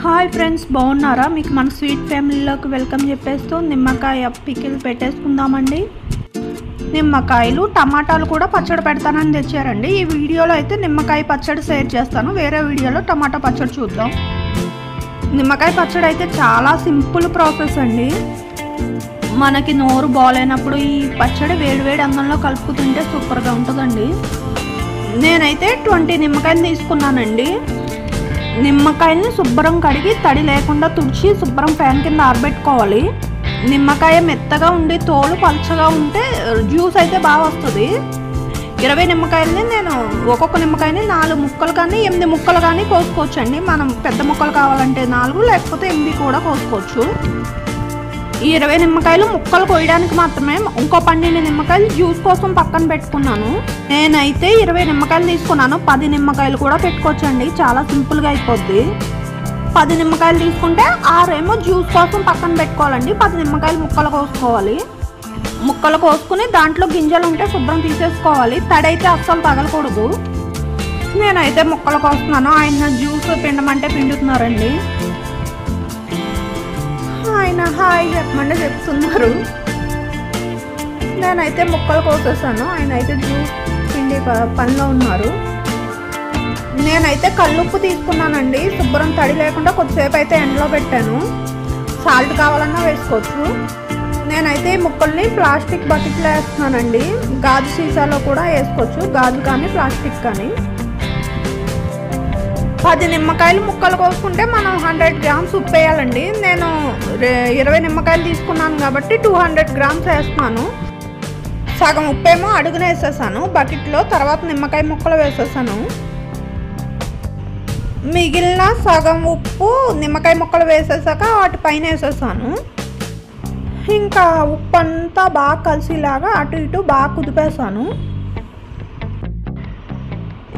Hi friends, బాగున్నారా? మీకు మన స్వీట్ ఫ్యామిలీలోకి వెల్కమ్ చెప్పేస్తూ నిమ్మకాయ పికిల్ పెట్టేసుకుందామండి. నిమ్మకాయలు టమాటాలు కూడా పచ్చడి పెడతానని తెచ్చారండి. ఈ వీడియోలో అయితే నిమ్మకాయ పచ్చడి షేర్ చేస్తాను, వేరే వీడియోలో టమాటా పచ్చడి చూద్దాం. నిమ్మకాయ పచ్చడి అయితే చాలా సింపుల్ ప్రాసెస్ అండి. మనకి నోరు బాగాలేనప్పుడు ఈ పచ్చడి వేడివేడి అన్నంలో కలుపుకుంటే సూపర్గా ఉంటుందండి. నేనైతే 20 నిమ్మకాయలు తీసుకున్నానండి. నిమ్మకాయల్ని శుభ్రం కడిగి తడి లేకుండా తుడిచి శుభ్రం ఫ్యాన్ కింద ఆరబెట్టుకోవాలి. నిమ్మకాయ మెత్తగా ఉండి తోలు పల్చగా ఉంటే జ్యూస్ అయితే బాగా వస్తుంది. 20 నిమ్మకాయలని నేను ఒక్కొక్క నిమ్మకాయని 4 ముక్కలు కానీ 8 ముక్కలు కానీ కోసుకోవచ్చండి. మనం పెద్ద ముక్కలు కావాలంటే 4 లేకపోతే 8 కూడా కోసుకోవచ్చు. ఈ 20 నిమ్మకాయలు ముక్కలు కోయడానికి మాత్రమే. ఇంకో 12 నిమ్మకాయలు జ్యూస్ కోసం పక్కన పెట్టుకున్నాను. నేనైతే 20 నిమ్మకాయలు తీసుకున్నాను. 10 నిమ్మకాయలు కూడా పెట్టుకోవచ్చండి, చాలా సింపుల్గా అయిపోద్ది. 10 నిమ్మకాయలు తీసుకుంటే 6 ఏమో జ్యూస్ కోసం పక్కన పెట్టుకోవాలండి. 10 నిమ్మకాయలు ముక్కలు కోసుకోవాలి. ముక్కలు కోసుకుని దాంట్లో గింజలు ఉంటే శుభ్రం తీసేసుకోవాలి. తడైతే అస్సలు తగలకూడదు. నేనైతే ముక్కలు కోస్తున్నాను. ఆయన జ్యూస్ పిండమంటే పిండుతున్నారండి. ఆయన హాయ్ చెప్పమంటే చెప్తున్నారు. నేనైతే ముక్కలు కోసేసాను, ఆయన అయితే జ్యూస్ పిండి పనిలో ఉన్నారు. నేనైతే కల్లుప్పు తీసుకున్నానండి. శుభ్రం తడి లేకుండా కొద్దిసేపు అయితే ఎండలో పెట్టాను. సాల్ట్ కావాలన్నా వేసుకోవచ్చు. నేనైతే ఈ ముక్కల్ని ప్లాస్టిక్ బకెట్లో వేస్తున్నానండి. గాజు సీసాలో కూడా వేసుకోవచ్చు, గాజు కానీ ప్లాస్టిక్ కానీ. 10 నిమ్మకాయలు ముక్కలు కోసుకుంటే మనం 100 గ్రామ్స్ ఉప్పు వేయాలండి. నేను 20 నిమ్మకాయలు తీసుకున్నాను కాబట్టి 200 గ్రామ్స్ వేస్తున్నాను. సగం ఉప్పేమో అడుగున వేసేసాను బకెట్లో, తర్వాత నిమ్మకాయ ముక్కలు వేసేసాను. మిగిలిన సగం ఉప్పు నిమ్మకాయ ముక్కలు వేసేసాక వాటి పైన వేసేసాను. ఇంకా ఉప్పు అంతా బాగా కలిసిలాగా అటు ఇటు బాగా కుదిపేసాను.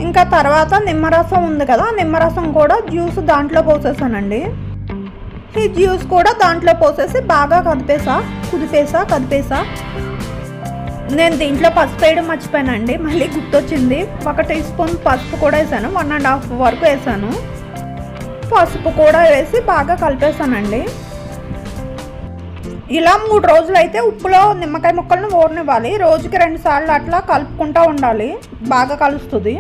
ఇంకా తర్వాత నిమ్మరసం ఉంది కదా, నిమ్మరసం కూడా జ్యూస్ దాంట్లో పోసేసానండి. ఈ జ్యూస్ కూడా దాంట్లో పోసేసి బాగా కుదిపేసా. నేను దీంట్లో పసుపు వేయడం మర్చిపోయానండి, మళ్ళీ గుర్తొచ్చింది. 1 టీ స్పూన్ పసుపు కూడా వేసాను, 1.5 వరకు వేసాను. పసుపు కూడా వేసి బాగా కలిపేసానండి. ఇలా 3 రోజులు అయితే ఉప్పులో నిమ్మకాయ ముక్కలను ఊరనివ్వాలి. రోజుకి 2 సార్లు అట్లా కలుపుకుంటూ ఉండాలి, బాగా కలుస్తుంది.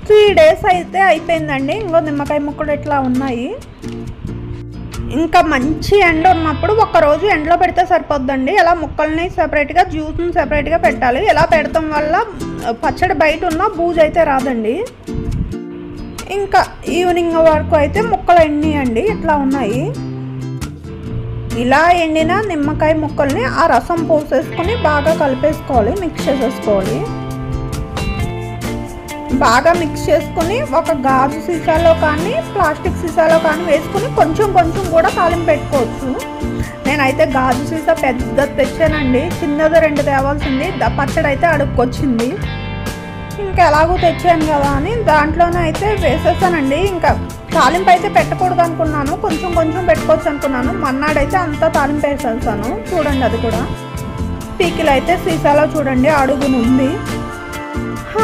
3 డేస్ అయితే అయిపోయిందండి. ఇంకో నిమ్మకాయ ముక్కలు ఇట్లా ఉన్నాయి. ఇంకా మంచి ఎండ ఉన్నప్పుడు 1 రోజు ఎండలో పెడితే సరిపోద్దండి. ఇలా ముక్కల్ని సెపరేట్గా జ్యూస్ని సెపరేట్గా పెట్టాలి. ఇలా పెడతాం వల్ల పచ్చడి బయట ఉన్న బూజు అయితే రాదండి. ఇంకా ఈవినింగ్ వరకు అయితే ముక్కలు ఎండియండి, ఇట్లా ఉన్నాయి. ఇలా ఎండిన నిమ్మకాయ ముక్కల్ని ఆ రసం పోసేసుకొని బాగా కలిపేసుకోవాలి, మిక్స్ చేసేసుకోవాలి. బాగా మిక్స్ చేసుకుని ఒక గాజు సీసాలో కానీ ప్లాస్టిక్ సీసాలో కానీ వేసుకుని కొంచెం కొంచెం కూడా తాలింపు పెట్టుకోవచ్చు. నేనైతే గాజు సీసా పెద్దది తెచ్చానండి, చిన్నది 2 తేవాల్సింది. పచ్చడి అయితే అడుక్కొచ్చింది. ఇంకా ఎలాగో తెచ్చాను కదా అని దాంట్లోనే అయితే వేసేసానండి. ఇంకా తాలింపు అయితే పెట్టకూడదు అనుకున్నాను, కొంచెం కొంచెం పెట్టుకోవచ్చు అనుకున్నాను. మన్నాడైతే అంతా తాలింపు వేసేసాను. చూడండి, అది కూడా పీకిలు అయితే సీసాలో చూడండి అడుగునుంది.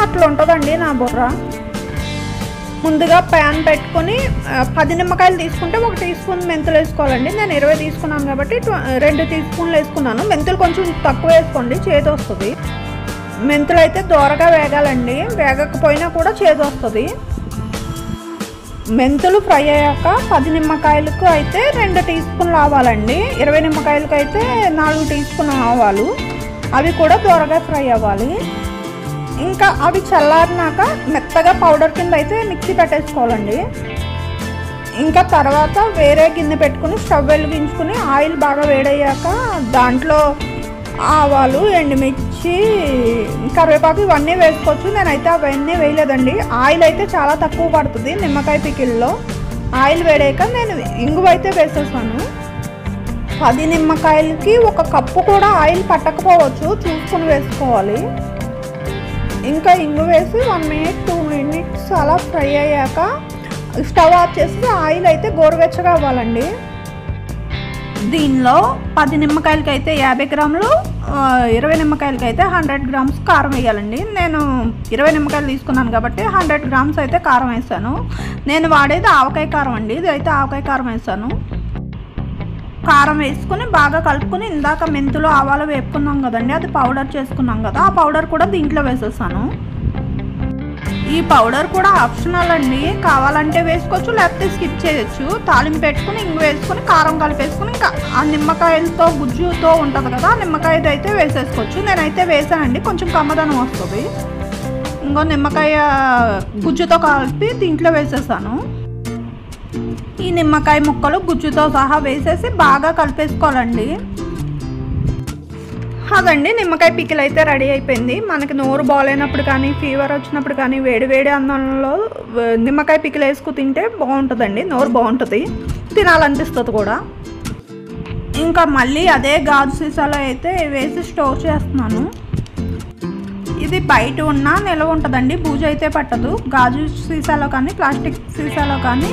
అట్లా ఉంటుందండి నా బుర్ర. ముందుగా ప్యాన్ పెట్టుకొని 10 నిమ్మకాయలు తీసుకుంటే 1 టీ స్పూన్ మెంతులు వేసుకోవాలండి. నేను 20 తీసుకున్నాను కాబట్టి 2 టీ స్పూన్లు వేసుకున్నాను. మెంతులు కొంచెం తక్కువ వేసుకోండి, చేదు వస్తుంది. మెంతులు అయితే దోరగా వేగాలండి, వేగకపోయినా కూడా చేదు వస్తుంది. మెంతులు ఫ్రై అయ్యాక 10 నిమ్మకాయలకు అయితే 2 టీ స్పూన్లు ఆవాలండి. 20 నిమ్మకాయలకు అయితే 4 టీ స్పూన్ ఆవాలు. అవి కూడా దోరగా ఫ్రై అవ్వాలి. ఇంకా అవి చల్లారినాక మెత్తగా పౌడర్ కింద అయితే మిక్సీ పెట్టేసుకోవాలండి. ఇంకా తర్వాత వేరే గిన్నె పెట్టుకుని స్టవ్ వెలిగించుకుని ఆయిల్ బాగా వేడయ్యాక దాంట్లో ఆవాలు, ఎండుమిర్చి, కరివేపాకు ఇవన్నీ వేసుకోవచ్చు. నేనైతే అవన్నీ వేయలేదండి. ఆయిల్ అయితే చాలా తక్కువ పడుతుంది నిమ్మకాయ పికిల్లో. ఆయిల్ వేడాక నేను ఇంగువ అయితే వేసేసాను. 10 నిమ్మకాయలకి 1 కప్పు కూడా ఆయిల్ పట్టకపోవచ్చు, చూసుకుని వేసుకోవాలి. ఇంకా ఇంగు వేసి 1 మినిట్ 2 మినిట్స్ అలా ఫ్రై అయ్యాక స్టవ్ ఆఫ్ చేసి ఆయిల్ అయితే గోరువెచ్చగా అవ్వాలండి. దీనిలో 10 నిమ్మకాయలకి అయితే 50 గ్రాములు 20 నిమ్మకాయలకి అయితే 100 గ్రామ్స్ కారం వేయాలండి. నేను 20 నిమ్మకాయలు తీసుకున్నాను కాబట్టి 100 గ్రామ్స్ అయితే కారం వేసాను. నేను వాడేది ఆవకాయ కారం అండి. ఇది అయితే ఆవకాయ కారం వేసాను. కారం వేసుకుని బాగా కలుపుకొని ఇందాక మెంతులు ఆవాలు వేపుకున్నాం కదండి, అది పౌడర్ చేసుకున్నాం కదా, ఆ పౌడర్ కూడా దీంట్లో వేసేసాను. ఈ పౌడర్ కూడా ఆప్షనల్ అండి, కావాలంటే వేసుకోవచ్చు లేకపోతే స్కిప్ చేయొచ్చు. తాలింపు పెట్టుకుని ఇంగు వేసుకొని కారం కలిపేసుకుని ఇంకా ఆ నిమ్మకాయలతో గుజ్జుతో ఉంటుంది కదా, నిమ్మకాయది అయితే వేసేసుకోవచ్చు. నేనైతే వేసానండి, కొంచెం కమ్మదనం వస్తుంది. ఇంకో నిమ్మకాయ గుజ్జుతో కలిపి దీంట్లో వేసేసాను. ఈ నిమ్మకాయ ముక్కలు గుజ్జుతో సహా వేసేసి బాగా కలిపేసుకోవాలండి. అదండి నిమ్మకాయ పికిల్ అయితే రెడీ అయిపోయింది. మనకి నోరు బాగాలేనప్పుడు కానీ ఫీవర్ వచ్చినప్పుడు కానీ వేడి వేడి అన్నంలో నిమ్మకాయ పికిల్ వేసుకు తింటే బాగుంటుందండి, నోరు బాగుంటుంది, తినాలనిపిస్తుంది కూడా. ఇంకా మళ్ళీ అదే గాజు సీసాలో అయితే వేసి స్టోర్ చేస్తున్నాను. ఇది బయట ఉన్న నిల్వ ఉంటుందండి, బూజు అయితే పట్టదు. గాజు సీసాలో కానీ ప్లాస్టిక్ సీసాలో కానీ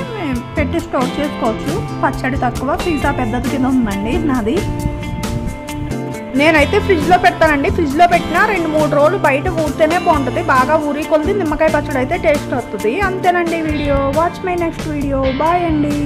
పెట్టి స్టోర్ చేసుకోవచ్చు. పచ్చడి తక్కువ, సీసా పెద్దది కింద ఉందండి నాది. నేనైతే ఫ్రిడ్జ్లో పెడతానండి. ఫ్రిడ్జ్లో పెట్టినా 2-3 రోజులు బయట ఊరితేనే బాగుంటుంది. బాగా ఊరి కొలిది నిమ్మకాయ పచ్చడి అయితే టేస్ట్ వస్తుంది. అంతేనండి video. Watch my next video. Bye అండి.